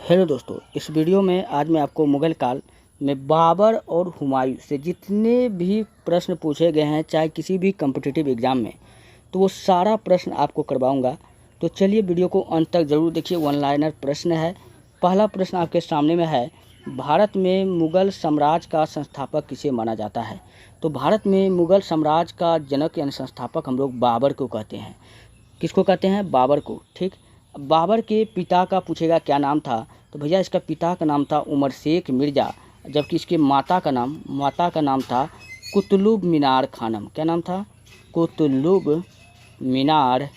Hello दोस्तों, इस video में आज मैं आपको मुग़ल काल में बाबर और हुमायूं से जितने भी प्रश्न पूछे गए हैं, चाहे किसी भी कॉम्पिटिटिव एग्ज़ाम में, तो वो सारा प्रश्न आपको करवाऊंगा। तो चलिए वीडियो को अंत तक ज़रूर देखिए। वन लाइनर प्रश्न है। पहला प्रश्न आपके सामने में है, भारत में मुग़ल साम्राज्य का संस्थापक किसे माना जाता है? तो भारत में मुग़ल साम्राज्य का जनक यानी संस्थापक हम लोग बाबर को कहते हैं। किसको कहते हैं? बाबर को। ठीक। बाबर के पिता का पूछेगा क्या नाम था, तो भैया इसका पिता का नाम था उमर शेख मिर्ज़ा, जबकि इसके माता का नाम था कुतुब मीनार खानम। क्या नाम था? कुतुब मीनार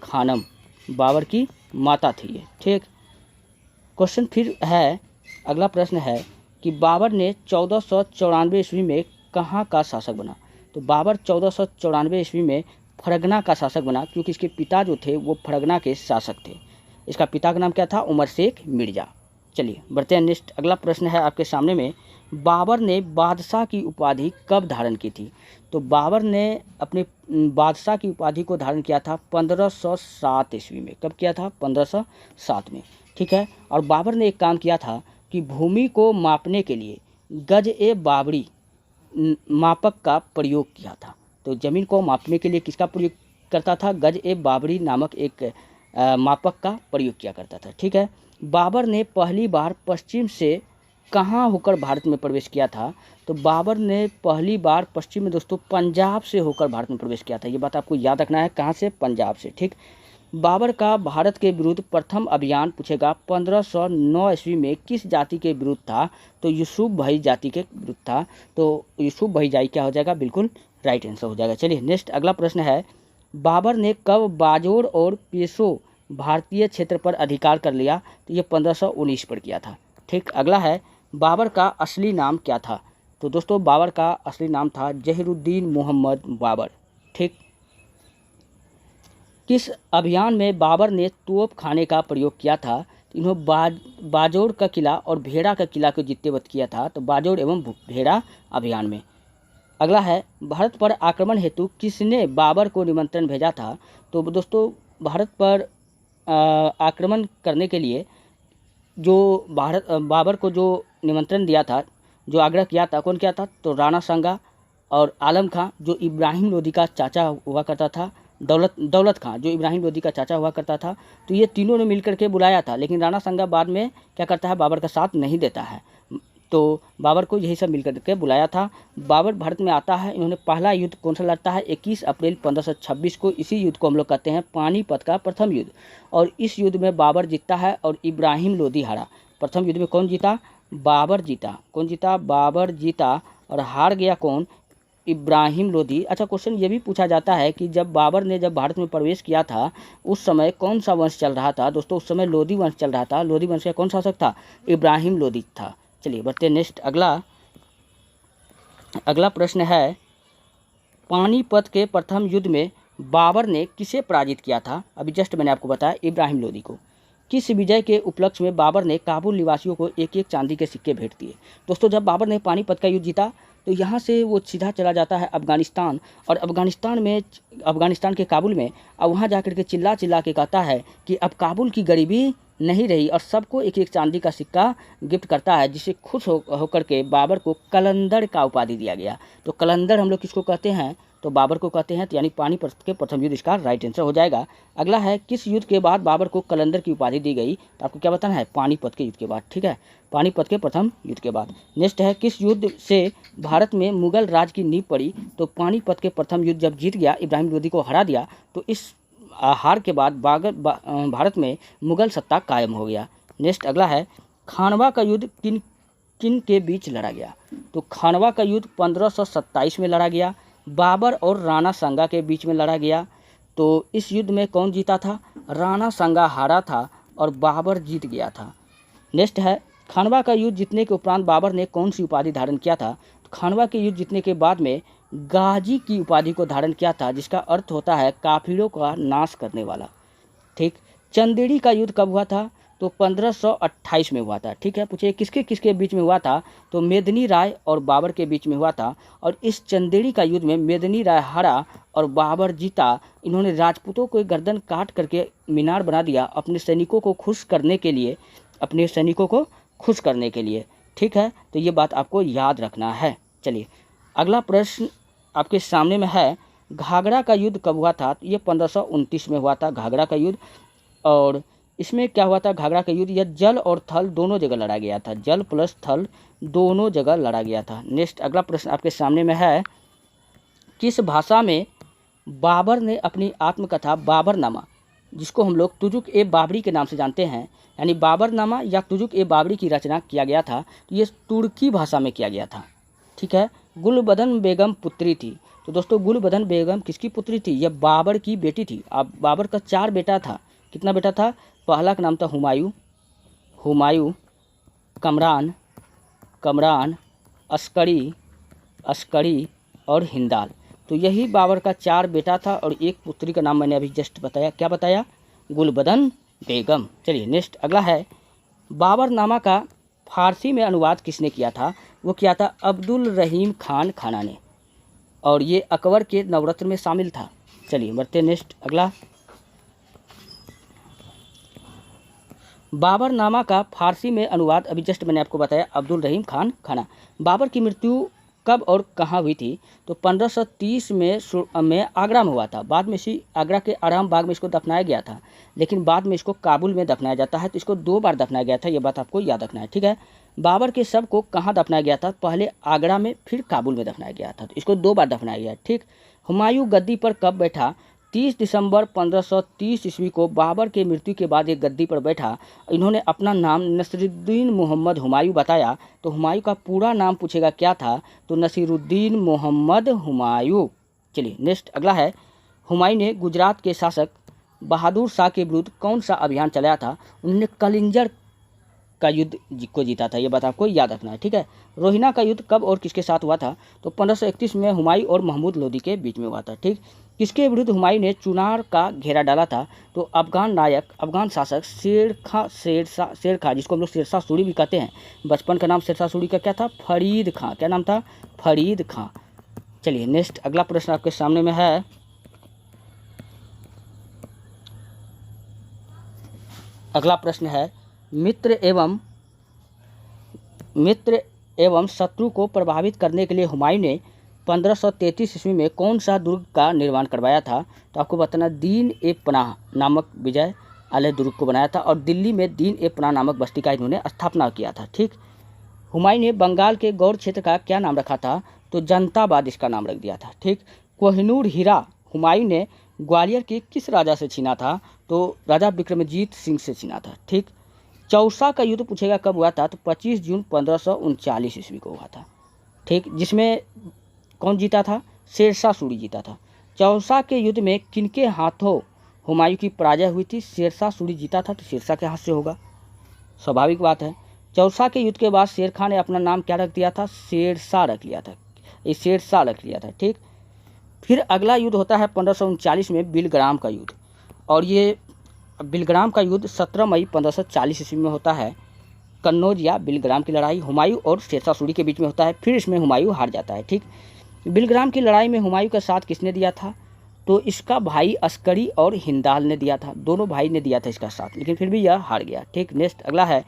खानम बाबर की माता थी ये। ठीक। क्वेश्चन फिर है, अगला प्रश्न है कि बाबर ने 1494 ईस्वी में कहाँ का शासक बना? तो बाबर 1494 ईस्वी में फरगना का शासक बना, क्योंकि इसके पिता जो थे वो फरगना के शासक थे। इसका पिता का नाम क्या था? उमर शेख मिर्ज़ा। चलिए बढ़ते हैं नेक्स्ट। अगला प्रश्न है आपके सामने में, बाबर ने बादशाह की उपाधि कब धारण की थी? तो बाबर ने अपने बादशाह की उपाधि को धारण किया था 1507 ईस्वी में। कब किया था? 1507 में। ठीक है। और बाबर ने एक काम किया था कि भूमि को मापने के लिए गज-ए-बाबरी मापक का प्रयोग किया था। तो ज़मीन को मापने के लिए किसका प्रयोग करता था? गज-ए-बाबरी नामक एक मापक का प्रयोग किया करता था। ठीक है। बाबर ने पहली बार पश्चिम से कहाँ होकर भारत में प्रवेश किया था? तो बाबर ने पहली बार पश्चिम में दोस्तों पंजाब से होकर भारत में प्रवेश किया था। ये बात आपको याद रखना है। कहाँ से? पंजाब से। ठीक। बाबर का भारत के विरुद्ध प्रथम अभियान पूछेगा 1509 ईस्वी में किस जाति के विरुद्ध था? तो यूसुफ भाई जाति के विरुद्ध था। तो यूसुफ भाई जाति क्या हो जाएगा? बिल्कुल राइट आंसर हो जाएगा। चलिए नेक्स्ट अगला प्रश्न है, बाबर ने कब बाजोड़ और पेशो भारतीय क्षेत्र पर अधिकार कर लिया? तो ये 1519 पर किया था। ठीक। अगला है, बाबर का असली नाम क्या था? तो दोस्तों बाबर का असली नाम था जहीरुद्दीन मोहम्मद बाबर। ठीक। किस अभियान में बाबर ने तोप खाने का प्रयोग किया था? तो इन्होंने बाजोड़ का किला और भेड़ा का किला को जीतते वक्त किया था। तो बाजोड़ एवं भेड़ा अभियान में। अगला है, भारत पर आक्रमण हेतु किसने बाबर को निमंत्रण भेजा था? तो दोस्तों भारत पर आक्रमण करने के लिए जो बाबर को जो निमंत्रण दिया था, जो आग्रह किया था, कौन किया था? तो राणा सांगा और आलम खां, जो इब्राहिम लोदी का चाचा हुआ करता था, दौलत खां, जो इब्राहिम लोदी का चाचा हुआ करता था। तो ये तीनों ने मिलकर के बुलाया था, लेकिन राणा सांगा बाद में क्या करता है? बाबर का साथ नहीं देता है। तो बाबर को यही सब मिलकर के बुलाया था। बाबर भारत में आता है। इन्होंने पहला युद्ध कौन सा लड़ता है? 21 अप्रैल 1526 को। इसी युद्ध को हम लोग कहते हैं पानीपत का प्रथम युद्ध। और इस युद्ध में बाबर जीतता है और इब्राहिम लोदी हारा। प्रथम युद्ध में कौन जीता? बाबर जीता। कौन जीता? बाबर जीता। और हार गया कौन? इब्राहिम लोदी। अच्छा, क्वेश्चन ये भी पूछा जाता है कि जब बाबर ने भारत में प्रवेश किया था, उस समय कौन सा वंश चल रहा था? दोस्तों उस समय लोदी वंश चल रहा था। लोदी वंश का कौन शासक था? इब्राहिम लोदी था। चलिए बढ़ते नेक्स्ट। अगला प्रश्न है, पानीपत के प्रथम युद्ध में बाबर ने किसे पराजित किया था? अभी जस्ट मैंने आपको बताया, इब्राहिम लोदी को। किस विजय के उपलक्ष्य में बाबर ने काबुल निवासियों को एक एक चांदी के सिक्के भेंट दिए? दोस्तों जब बाबर ने पानीपत का युद्ध जीता, तो यहाँ से वो सीधा चला जाता है अफ़गानिस्तान, और अफ़गानिस्तान के काबुल में, अब वहाँ जाकर के चिल्ला के कहता है कि अब काबुल की गरीबी नहीं रही, और सबको एक एक चांदी का सिक्का गिफ्ट करता है, जिससे खुश होकर के बाबर को कलंदर का उपाधि दिया गया। तो कलंदर हम लोग किसको कहते हैं? तो बाबर को कहते हैं। तो यानी पानीपत के प्रथम युद्ध इसका राइट आंसर हो जाएगा। अगला है, किस युद्ध के बाद बाबर को कलंदर की उपाधि दी गई? तो आपको क्या बताना है? पानीपत के युद्ध के बाद। ठीक है, पानीपत के प्रथम युद्ध के बाद। नेक्स्ट है, किस युद्ध से भारत में मुगल राज की नींव पड़ी? तो पानीपत के प्रथम युद्ध जब जीत गया, इब्राहिम लोदी को हरा दिया, तो इस हार के बाद भारत में मुगल सत्ता कायम हो गया। नेक्स्ट अगला है, खानवा का युद्ध किन किन के बीच लड़ा गया? तो खानवा का युद्ध 1527 में लड़ा गया। बाबर और राणा सांगा के बीच में लड़ा गया। तो इस युद्ध में कौन जीता था? राणा सांगा हारा था और बाबर जीत गया था। नेक्स्ट है, खानवा का युद्ध जीतने के उपरांत बाबर ने कौन सी उपाधि धारण किया था? तो खानवा के युद्ध जीतने के बाद में गाजी की उपाधि को धारण किया था, जिसका अर्थ होता है काफिरों का नाश करने वाला। ठीक। चंदेड़ी का युद्ध कब हुआ था? तो तो 1528 में हुआ था। ठीक है, पूछिए किसके किसके बीच में हुआ था, तो मेदिनी राय और बाबर के बीच में हुआ था। और इस चंदेरी का युद्ध में मेदिनी राय हारा और बाबर जीता। इन्होंने राजपूतों को गर्दन काट करके मीनार बना दिया अपने सैनिकों को खुश करने के लिए, अपने सैनिकों को खुश करने के लिए। ठीक है, तो ये बात आपको याद रखना है। चलिए अगला प्रश्न आपके सामने में है, घाघरा का युद्ध कब हुआ था, तो ये 1529 में हुआ था घाघरा का युद्ध। और इसमें क्या हुआ था, घाघरा का युद्ध यह जल और थल दोनों जगह लड़ा गया था, जल प्लस थल दोनों जगह लड़ा गया था। नेक्स्ट अगला प्रश्न आपके सामने में है, किस भाषा में बाबर ने अपनी आत्मकथा बाबरनामा, जिसको हम लोग तुजुक ए बाबरी के नाम से जानते हैं, यानी बाबरनामा या तुजुक ए बाबरी की रचना किया गया था, तो ये तुर्की भाषा में किया गया था। ठीक है, गुलबदन बेगम पुत्री थी। तो दोस्तों गुलबदन बेगम किसकी पुत्री थी, यह बाबर की बेटी थी। अब बाबर का 4 बेटा था। कितना बेटा था, पहला का नाम था हुमायूं, हुमायूं, कमरान, कमरान, अस्करी, अस्करी और हिंदाल। तो यही बाबर का 4 बेटा था और एक पुत्री का नाम मैंने अभी जस्ट बताया, क्या बताया, गुलबदन बेगम। चलिए नेक्स्ट अगला है, बाबरनामा का फारसी में अनुवाद किसने किया था, वो किया था अब्दुल रहीम खान खाना ने, और ये अकबर के नवरत्न में शामिल था। चलिए बढ़ते नेक्स्ट अगला, बाबरनामा का फारसी में अनुवाद अभी जस्ट मैंने आपको बताया अब्दुल रहीम खान खाना। बाबर की मृत्यु कब और कहाँ हुई थी, तो 1530 में आगरा में हुआ था। बाद में इसी आगरा के आराम बाग में इसको दफनाया गया था, लेकिन बाद में इसको काबुल में दफनाया जाता है। तो इसको 2 बार दफनाया गया था, ये बात आपको याद रखना है। ठीक है, बाबर के शव को कहाँ दफनाया गया था, पहले आगरा में फिर काबुल में दफनाया गया था, तो इसको 2 बार दफनाया गया। ठीक, हुमायूं गद्दी पर कब बैठा, 30 दिसंबर 1530 ईस्वी को बाबर के मृत्यु के बाद एक गद्दी पर बैठा। इन्होंने अपना नाम नसीरुद्दीन मोहम्मद हुमायूं बताया। तो हुमायूं का पूरा नाम पूछेगा क्या था, तो नसीरुद्दीन मोहम्मद हुमायूं। चलिए नेक्स्ट अगला है, हुमायूं ने गुजरात के शासक बहादुर शाह के विरुद्ध कौन सा अभियान चलाया था, उन्होंने कलिंजर का युद्ध को जीता था, ये बात आपको याद रखना है। ठीक है, रोहिना का युद्ध कब और किसके साथ हुआ था, तो 1531 में हुमायूं और महमूद लोदी के बीच में हुआ था। ठीक, किसके विरुद्ध हुमायूं ने चुनार का घेरा डाला था, तो अफगान नायक, अफगान शासक शेर खां, जिसको हम लोग शेरशाह सूरी भी कहते हैं। बचपन का नाम शेरशाह सूरी का क्या था, फरीद खां। क्या नाम था, फरीद खां। चलिए नेक्स्ट अगला प्रश्न आपके सामने में है, अगला प्रश्न है, मित्र एवं शत्रु को प्रभावित करने के लिए हुमायूं ने 1533 ईस्वी में कौन सा दुर्ग का निर्माण करवाया था, तो आपको बताना दीन ए पनाह नामक विजय आलय दुर्ग को बनाया था, और दिल्ली में दीन ए पनाह नामक बस्ती का इन्होंने स्थापना किया था। ठीक, हुमायूं ने बंगाल के गौड़ क्षेत्र का क्या नाम रखा था, तो जनताबाद इसका नाम रख दिया था। ठीक, कोहिनूर हीरा हुमायूं ने ग्वालियर के किस राजा से छीना था, तो राजा विक्रमजीत सिंह से छीना था। ठीक, चौसा का युद्ध पूछेगा कब हुआ था, तो 25 जून 1539 ईस्वी को हुआ था। ठीक, जिसमें कौन जीता था, शेरशाह सूरी जीता था। चौसा के युद्ध में किनके हाथों हुमायूं की पराजय हुई थी, शेरशाह सूरी जीता था, तो शेरशाह के हाथ से होगा, स्वाभाविक बात है। चौसा के युद्ध के बाद शेर खां ने अपना नाम क्या रख दिया था, शेरशाह रख लिया था, ये शेरशाह रख लिया था। ठीक, फिर अगला युद्ध होता है 1539 में बिलग्राम का युद्ध, और ये बिलग्राम का युद्ध 17 मई 1540 ईस्वी में होता है। कन्नौज या बिलग्राम की लड़ाई हुमायूं और शेरशाह सूरी के बीच में होता है, फिर इसमें हुमायूं हार जाता है। ठीक, बिलग्राम की लड़ाई में हुमायूं का साथ किसने दिया था, तो इसका भाई अस्करी और हिंदाल ने दिया था, दोनों भाई ने दिया था इसका साथ, लेकिन फिर भी यह हार गया। ठीक, नेक्स्ट अगला है,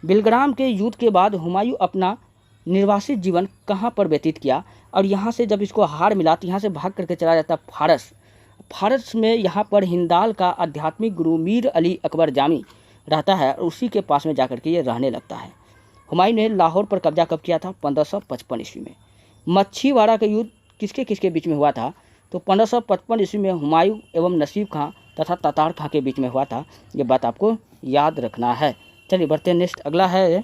बिलग्राम के युद्ध के बाद हुमायूं अपना निर्वासित जीवन कहाँ पर व्यतीत किया, और यहाँ से जब इसको हार मिला तो यहाँ से भाग करके चला जाता फारस। फारस में यहाँ पर हिंदाल का आध्यात्मिक गुरु मीर अली अकबर जामी रहता है, और उसी के पास में जाकर के ये रहने लगता है। हुमायूं ने लाहौर पर कब्जा कब किया था, 1555 ईस्वी में। मच्छीवाड़ा का युद्ध किसके किसके बीच में हुआ था, तो 1555 ईस्वी में हुमायूं एवं नसीब खां तथा तातार खां के बीच में हुआ था, ये बात आपको याद रखना है। चलिए बढ़ते हैं नेक्स्ट अगला है,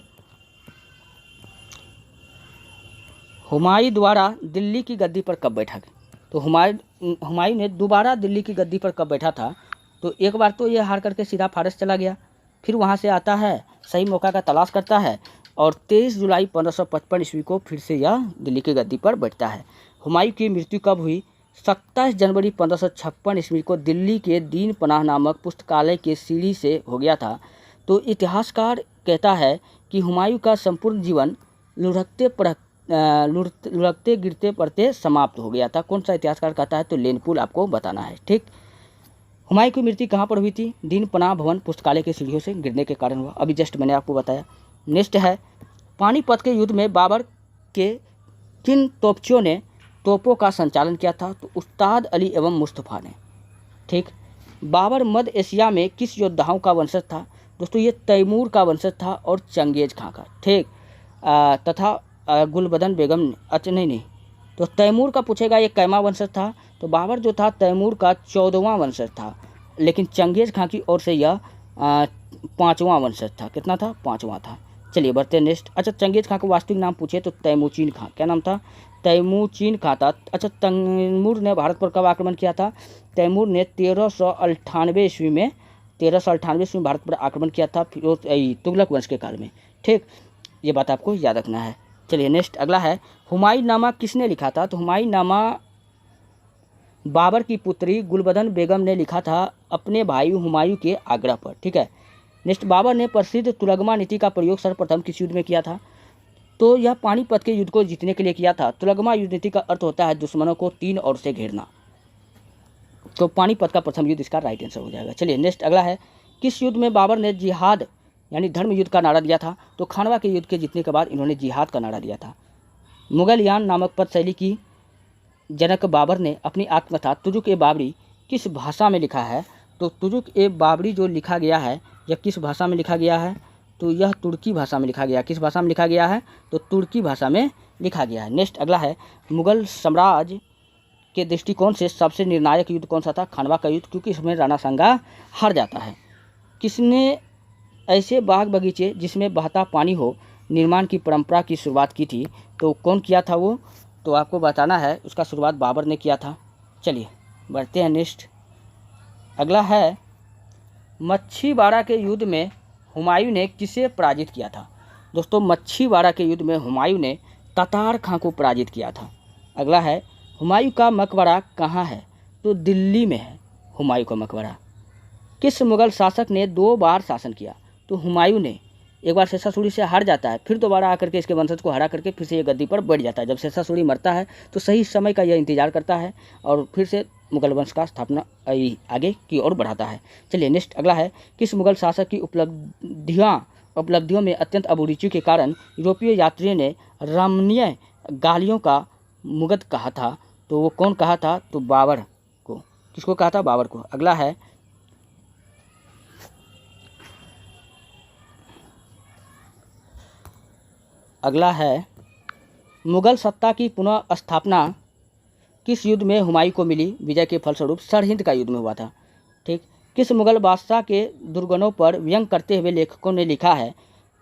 हुमायूं द्वारा दिल्ली की गद्दी पर कब बैठा, तो हुमायूं ने दोबारा दिल्ली की गद्दी पर कब बैठा था, तो एक बार तो ये हार करके सीधा फारस चला गया, फिर वहाँ से आता है, सही मौका का तलाश करता है, और 23 जुलाई 1555 ईस्वी को फिर से यह दिल्ली की गद्दी पर बैठता है। हुमायूं की मृत्यु कब हुई, 27 जनवरी 1556 ईस्वी को दिल्ली के दीन पनाह नामक पुस्तकालय के सीढ़ी से हो गया था। तो इतिहासकार कहता है कि हुमायूं का संपूर्ण जीवन लुढ़कते गिरते पड़ते समाप्त हो गया था। कौन सा इतिहासकार कहता है? तो लेनपुल आपको बताना है। ठीक, हुमायूं की मृत्यु कहाँ पर हुई थी? दीन पनाह भवन पुस्तकालय की सीढ़ियों से गिरने के कारण हुआ। अभी जस्ट मैंने आपको बताया। नेक्स्ट है, पानीपत के युद्ध में बाबर के किन तोपचियों ने तोपों का संचालन किया था? तो उस्ताद अली एवं मुस्तफ़ा ने। ठीक, बाबर मध्य एशिया में किस योद्धाओं का वंशज था? दोस्तों ये तैमूर का वंशज था और चंगेज खां का। ठीक, तथा गुलबदन बेगम ने, अच्छा नहीं, तो तैमूर का पूछेगा ये कैमा वंशज था? तो बाबर जो था तैमूर का 14वां वंशज था, लेकिन चंगेज खां की ओर से यह 5वां वंशज था। कितना था? 5वां था। चलिए बढ़ते हैं नेक्स्ट। अच्छा, चंगेज खां का वास्तविक नाम पूछे तो तैमूरचीन खां। क्या नाम था? तैमूरचीन खां था। अच्छा, तैमूर ने भारत पर कब आक्रमण किया था? तैमूर ने 1398 ईस्वी में भारत पर आक्रमण किया था, तुगलक वंश के काल में। ठीक, ये बात आपको याद रखना है। चलिए नेक्स्ट अगला है, हुमायूंनामा किसने लिखा था? तो हुमायूंनामा बाबर की पुत्री गुलबदन बेगम ने लिखा था अपने भाई हुमायूं के आग्रह पर। ठीक है। नेक्स्ट, बाबर ने प्रसिद्ध तुलगमा नीति का प्रयोग सर्वप्रथम किस युद्ध में किया था? तो यह पानीपत के युद्ध को जीतने के लिए किया था। तुलगमा युद्ध नीति का अर्थ होता है दुश्मनों को 3 ओर से घेरना। तो पानीपत का प्रथम युद्ध इसका राइट आंसर हो जाएगा। चलिए नेक्स्ट अगला है, किस युद्ध में बाबर ने जिहाद यानी धर्म युद्ध का नारा दिया था? तो खानवा के युद्ध के जीतने के बाद इन्होंने जिहाद का नारा दिया था। मुगलयान नामक पद शैली की जनक बाबर ने अपनी आत्मकथा तुजुक ए बाबरी किस भाषा में लिखा है? तो तुजुक ए बाबरी जो लिखा गया है यह किस भाषा में लिखा गया है? तो यह तुर्की भाषा में लिखा गया। किस भाषा में लिखा गया है? तो तुर्की भाषा में लिखा गया है। नेक्स्ट अगला है, मुगल साम्राज्य के दृष्टिकोण से सबसे निर्णायक युद्ध कौन सा था? खानवा का युद्ध, क्योंकि इसमें राणा सांगा हार जाता है। किसने ऐसे बाग बगीचे जिसमें बहता पानी हो निर्माण की परंपरा की शुरुआत की थी? तो कौन किया था वो? तो आपको बताना है, उसका शुरुआत बाबर ने किया था। चलिए बढ़ते हैं नेक्स्ट अगला है, मच्छीवाड़ा के युद्ध में हुमायूं ने किसे पराजित किया था? दोस्तों मच्छीवाड़ा के युद्ध में हुमायूं ने तातार खां को पराजित किया था। अगला है, हुमायूं का मकबरा कहाँ है? तो दिल्ली में है हुमायूं का मकबरा। किस मुगल शासक ने 2 बार शासन किया? तो हुमायूं ने। एक बार शेषा सूरी से हार जाता है, फिर दोबारा आकर के इसके वंशज को हरा करके फिर से ये गद्दी पर बैठ जाता है। जब शेषा सूरी मरता है तो सही समय का यह इंतजार करता है और फिर से मुगल वंश का स्थापना आगे की ओर बढ़ाता है। चलिए नेक्स्ट अगला है, किस मुगल शासक की उपलब्धियों में अत्यंत अभिरुचि के कारण यूरोपीय यात्रियों ने रमणीय गालियों का मुगध कहा था? तो वो कौन कहा था? तो बाबर को। किसको कहा था? बाबर को। अगला है, मुगल सत्ता की पुनः स्थापना किस युद्ध में हुमायूं को मिली? विजय के फलस्वरूप सरहिंद का युद्ध में हुआ था। ठीक, किस मुगल बादशाह के दुर्गुणों पर व्यंग करते हुए लेखकों ने लिखा है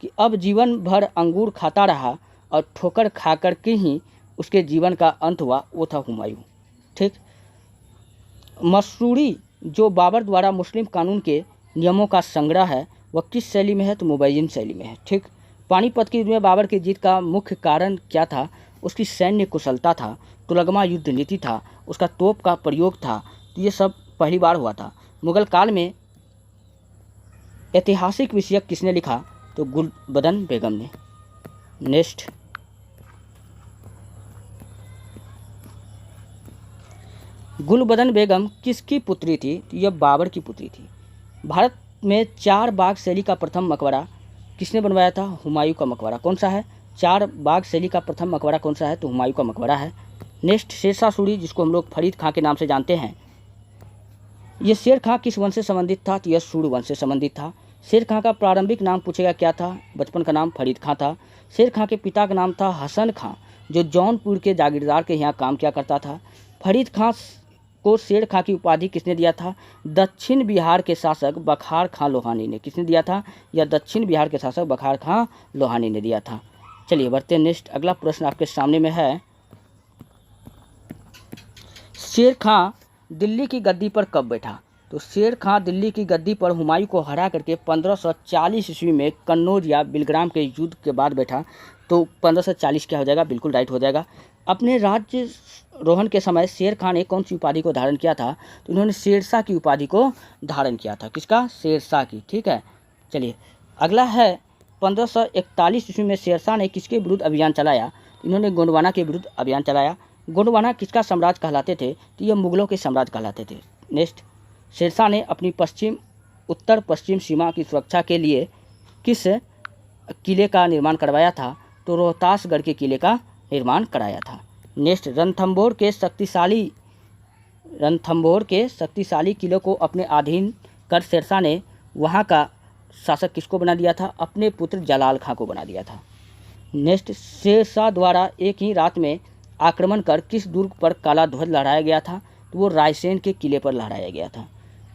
कि अब जीवन भर अंगूर खाता रहा और ठोकर खा कर के ही उसके जीवन का अंत हुआ? वो था हुमायूं। ठीक, मसरूरी जो बाबर द्वारा मुस्लिम कानून के नियमों का संग्रह है वह किस शैली में है? तो मुबैयिन शैली में है। ठीक, पानीपत के युद्ध में बाबर की जीत का मुख्य कारण क्या था? उसकी सैन्य कुशलता था, तुलगमा युद्ध नीति था, उसका तोप का प्रयोग था। तो ये सब पहली बार हुआ था। मुगल काल में ऐतिहासिक विषयक किसने लिखा? तो गुलबदन बेगम ने। नेक्स्ट, गुलबदन बेगम किसकी पुत्री थी? तो यह बाबर की पुत्री थी। भारत में 4 बाग शैली का प्रथम मकबरा किसने बनवाया था? हुमायूं का मकबरा। कौन सा है? 4 बाग शैली का प्रथम मकबरा कौन सा है? तो हुमायूं का मकबरा है। नेक्स्ट, शेरशाह सूरी जिसको हम लोग फरीद खां के नाम से जानते हैं, ये शेर खां किस वंश से संबंधित था? तो यह सूर्य वंश से संबंधित था। शेर खां का प्रारंभिक नाम पूछेगा क्या था? बचपन का नाम फरीद खां था। शेर खां के पिता का नाम था हसन खां जो जौनपुर के जागीरदार के यहाँ काम किया करता था। फरीद खां को शेर खां की उपाधि किसने दिया था? दक्षिण बिहार के शासक बखार खां लोहानी ने। किसने दिया था? यह दक्षिण बिहार के शासक बखार खां लोहानी ने दिया था। चलिए बढ़ते हैं नेक्स्ट अगला प्रश्न आपके सामने में है, शेर खां दिल्ली की गद्दी पर कब बैठा? तो शेर खां दिल्ली की गद्दी पर हुमायूं को हरा करके 1540 ईस्वी में कन्नौज या बिलग्राम के युद्ध के बाद बैठा। तो 1540 क्या हो जाएगा? बिल्कुल राइट हो जाएगा। अपने राज्य रोहन के समय शेर खां ने कौन सी उपाधि को धारण किया था? तो इन्होंने शेरशाह की उपाधि को धारण किया था। किसका? शेरशाह की। ठीक है, चलिए अगला है 1541 ईस्वी में शेरशाह ने किसके विरुद्ध अभियान चलाया? इन्होंने गोंडवाना के विरुद्ध अभियान चलाया। गोंडवाना किसका साम्राज्य कहलाते थे? तो ये मुगलों के साम्राज्य कहलाते थे। नेक्स्ट, शेरशाह ने अपनी उत्तर पश्चिम सीमा की सुरक्षा के लिए किस किले का निर्माण करवाया था? तो रोहतासगढ़ के किले का निर्माण कराया था। नेक्स्ट, रणथंभौर के शक्तिशाली किले को अपने अधीन कर शेरशाह ने वहाँ का शासक किसको बना दिया था? अपने पुत्र जलाल खां को बना दिया था। नेक्स्ट, शेरशाह द्वारा एक ही रात में आक्रमण कर किस दुर्ग पर काला ध्वज लहराया गया था? तो वो रायसेन के किले पर लहराया गया था।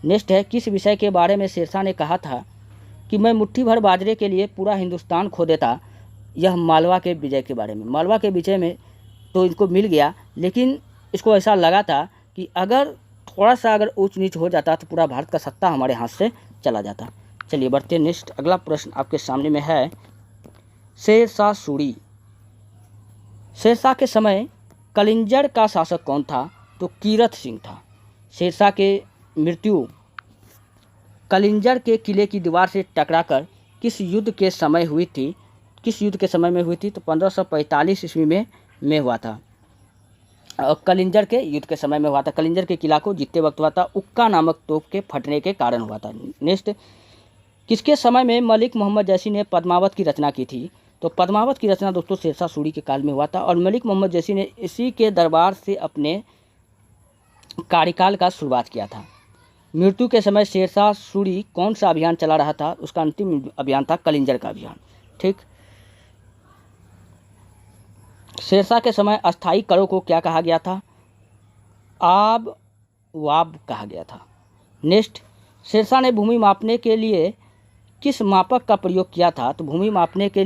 नेक्स्ट है, किस विषय के बारे में शेरशाह ने कहा था कि मैं मुट्ठी भर बाजरे के लिए पूरा हिंदुस्तान खो देता? यह मालवा के विजय के बारे में। मालवा के विजय में तो इनको मिल गया, लेकिन इसको ऐसा लगा था कि अगर थोड़ा सा अगर ऊंच नीच हो जाता तो पूरा भारत का सत्ता हमारे हाथ से चला जाता। चलिए बढ़ते नेक्स्ट, अगला प्रश्न आपके सामने में है शेरशाह सूरी। शेरशाह के समय कलिंजर का शासक कौन था? तो कीरत सिंह था। शेरशाह के मृत्यु कलिंजर के किले की दीवार से टकराकर किस युद्ध के समय हुई थी? किस युद्ध के समय में हुई थी? तो 1545 ईस्वी में हुआ था। और कलिंजर के युद्ध के समय में हुआ था। कलिंजर के किला को जीतते वक्त हुआ था। उक्का नामक तोप के फटने के कारण हुआ था। नेक्स्ट, किसके समय में मलिक मोहम्मद जैसी ने पद्मावत की रचना की थी? तो पद्मावत की रचना दोस्तों शेरशाह सूरी के काल में हुआ था और मलिक मोहम्मद जैसी ने इसी के दरबार से अपने कार्यकाल का शुरुआत किया था। मृत्यु के समय शेरशाह सूरी कौन सा अभियान चला रहा था? उसका अंतिम अभियान था कलिंजर का अभियान। ठीक, शेरशाह के समय अस्थायी करों को क्या कहा गया था? आब वाब कहा गया था। नेक्स्ट, शेरशाह ने भूमि मापने के लिए किस मापक का प्रयोग किया था? तो भूमि मापने के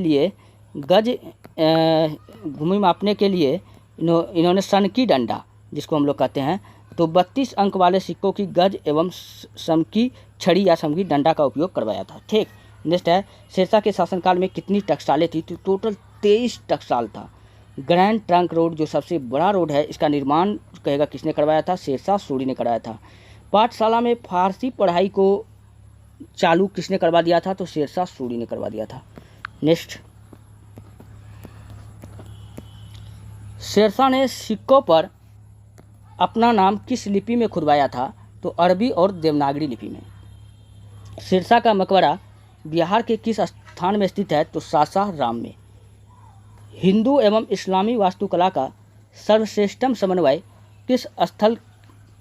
लिए इन्होंने सनकी डंडा, जिसको हम लोग कहते हैं, तो 32 अंक वाले सिक्कों की गज एवं समकी छड़ी या समकी डंडा का उपयोग करवाया था। ठीक, नेक्स्ट है, शेरशाह के शासनकाल में कितनी टकसालें थी? तो टोटल 23 टकसाल था। ग्रैंड ट्रंक रोड जो सबसे बड़ा रोड है, इसका निर्माण कहेगा किसने करवाया था? शेरशाह सूरी ने कराया था। पाठशाला में फारसी पढ़ाई को चालू किसने करवा दिया था? तो शेरशाह सूरी ने करवा दिया था। नेक्स्ट, शेरशाह ने सिक्कों पर अपना नाम किस लिपि में खुदवाया था? तो अरबी और देवनागरी लिपि में। शेरशाह का मकबरा बिहार के किस स्थान में स्थित है? तो सासाराम में। हिंदू एवं इस्लामी वास्तुकला का सर्वश्रेष्ठतम समन्वय किस स्थल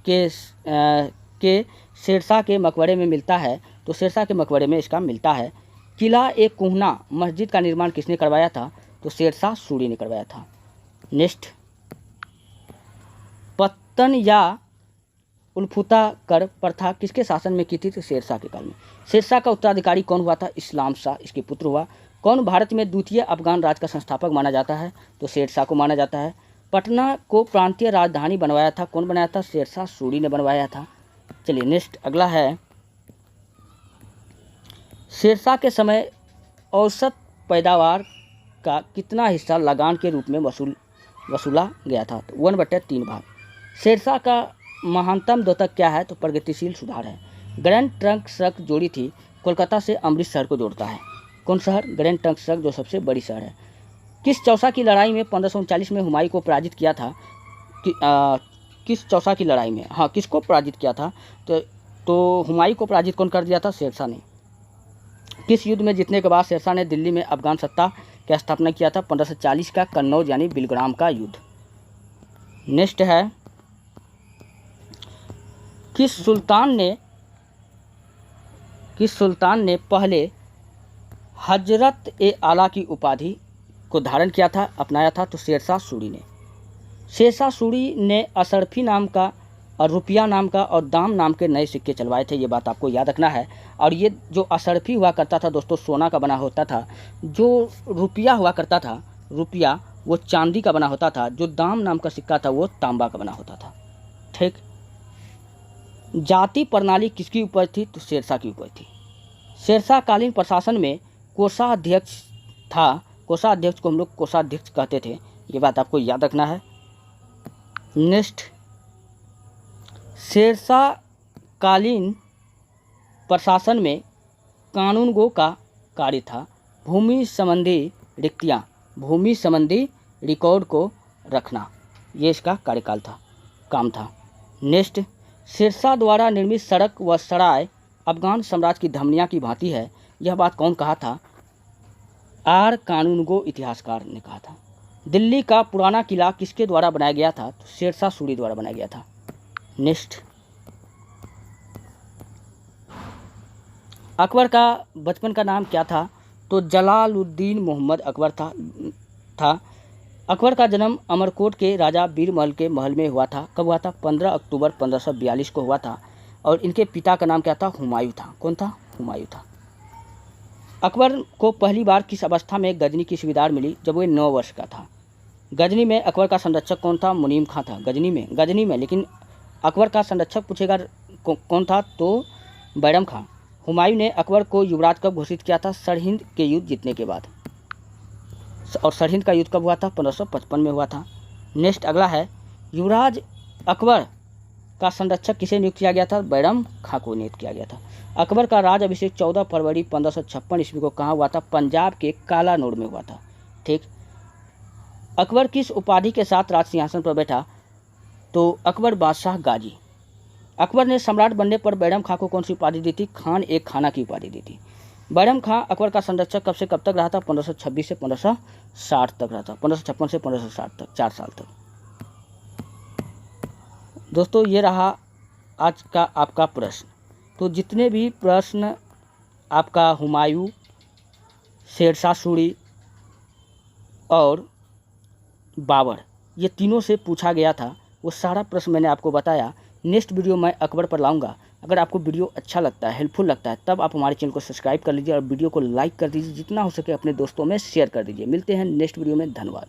के शेरशाह के मकबरे में मिलता है? तो शेरशाह के मकबरे में इसका मिलता है। किला ए कुहना मस्जिद का निर्माण किसने करवाया था? तो शेरशाह सूरी ने करवाया था। नेक्स्ट, पत्तन या उल्फुता कर प्रथा किसके शासन में की थी? तो शेरशाह के काल में। शेरशाह का उत्तराधिकारी कौन हुआ था? इस्लाम शाह इसके पुत्र हुआ। कौन भारत में द्वितीय अफगान राज का संस्थापक माना जाता है? तो शेरशाह को माना जाता है। पटना को प्रांतीय राजधानी बनवाया था, कौन बनाया था? शेरशाह सूरी ने बनवाया था। चलिए नेक्स्ट, अगला है, शेरशाह के समय औसत पैदावार का कितना हिस्सा लगान के रूप में वसूला गया था? तो 1/3 भाग। शेरशाह का महानतम द्योतक क्या है? तो प्रगतिशील सुधार है। ग्रैंड ट्रंक सड़क जोड़ी थी, कोलकाता से अमृतसर को जोड़ता है। कौन शहर? ग्रैंड ट्रंक सड़क, जो सबसे बड़ी शहर है। किस चौसा की लड़ाई में 1539 में हुमायूं को पराजित किया था? किस चौसा की लड़ाई में, हाँ, किसको पराजित किया था? तो हुमायूं को पराजित कौन कर दिया था? शेरशाह ने। किस युद्ध में जीतने के बाद शेरशाह ने दिल्ली में अफगान सत्ता की स्थापना किया था? 1540 का कन्नौज यानी बिलग्राम का युद्ध। नेक्स्ट है, किस सुल्तान ने पहले हजरत ए आला की उपाधि को धारण किया था, अपनाया था? तो शेरशाह सूरी ने। शेरशाह सूरी ने अशरफी नाम का और रुपया नाम का और दाम नाम के नए सिक्के चलवाए थे, ये बात आपको याद रखना है। और ये जो अशरफी हुआ करता था दोस्तों, सोना का बना होता था। जो रुपया हुआ करता था, रुपया वो चांदी का बना होता था। जो दाम नाम का सिक्का था वो तांबा का बना होता था। ठीक, जाति प्रणाली किसकी उपज थी? तो शेरशाह की उपज थी। शेरशाह कालीन प्रशासन में कोषाध्यक्ष था, कोषाध्यक्ष को हम लोग कोषाध्यक्ष कहते थे, ये बात आपको याद रखना है। नेक्स्ट, शेरशाह कालीन प्रशासन में कानूनगो का कार्य था? भूमि संबंधी रिक्तियाँ, भूमि संबंधी रिकॉर्ड को रखना, ये इसका कार्यकाल था, काम था। नेक्स्ट, शेरशाह द्वारा निर्मित सड़क व सराय अफगान साम्राज्य की धमनियों की भांति है, यह बात कौन कहा था? आर कानूनगो इतिहासकार ने कहा था। दिल्ली का पुराना किला किसके द्वारा बनाया गया था? तो शेरशाह सूरी द्वारा बनाया गया था। नेक्स्ट, अकबर का बचपन का नाम क्या था? तो जलालुद्दीन मोहम्मद अकबर था। अकबर का जन्म अमरकोट के राजा बीरमल के महल में हुआ था। कब हुआ था? 15 अक्टूबर 1542 को हुआ था। और इनके पिता का नाम क्या था? हुमायूं था। कौन था? हुमायूं था। अकबर को पहली बार किस अवस्था में गजनी की सुविधा मिली? जब वो 9 वर्ष का था। गजनी में अकबर का संरक्षक कौन था? मुनीम खां था। गजनी में लेकिन अकबर का संरक्षक पूछेगा कौन था? तो बैरम खां। हुमायूं ने अकबर को युवराज कब घोषित किया था? सरहिंद के युद्ध जीतने के बाद। और सरहिंद का युद्ध कब हुआ था? 1555 में हुआ था। नेक्स्ट अगला है, युवराज अकबर का संरक्षक किसे नियुक्त किया गया था? बैरम खां को नियुक्त किया गया था। अकबर का राज अभिषेक 14 फरवरी 1556 ईस्वी को कहाँ हुआ था? पंजाब के कालानौर में हुआ था। ठीक। अकबर किस उपाधि के साथ राज सिंहासन पर बैठा? तो अकबर बादशाह गाजी। अकबर ने सम्राट बनने पर बैरम खां को कौन सी उपाधि दी थी? खान एक खाना की उपाधि दी थी। बैरम खां अकबर का संरक्षक कब से कब तक रहा था? 1526 से 1560 तक रहा था। 1556 से 1560 तक, 4 साल तक। दोस्तों ये रहा आज का आपका प्रश्न। तो जितने भी प्रश्न आपका हुमायूं, शेरशाह सूरी और बाबर, ये तीनों से पूछा गया था, वो सारा प्रश्न मैंने आपको बताया। नेक्स्ट वीडियो मैं अकबर पर लाऊंगा। अगर आपको वीडियो अच्छा लगता है, हेल्पफुल लगता है, तब आप हमारे चैनल को सब्सक्राइब कर लीजिए और वीडियो को लाइक कर दीजिए। जितना हो सके अपने दोस्तों में शेयर कर दीजिए। मिलते हैं नेक्स्ट वीडियो में। धन्यवाद।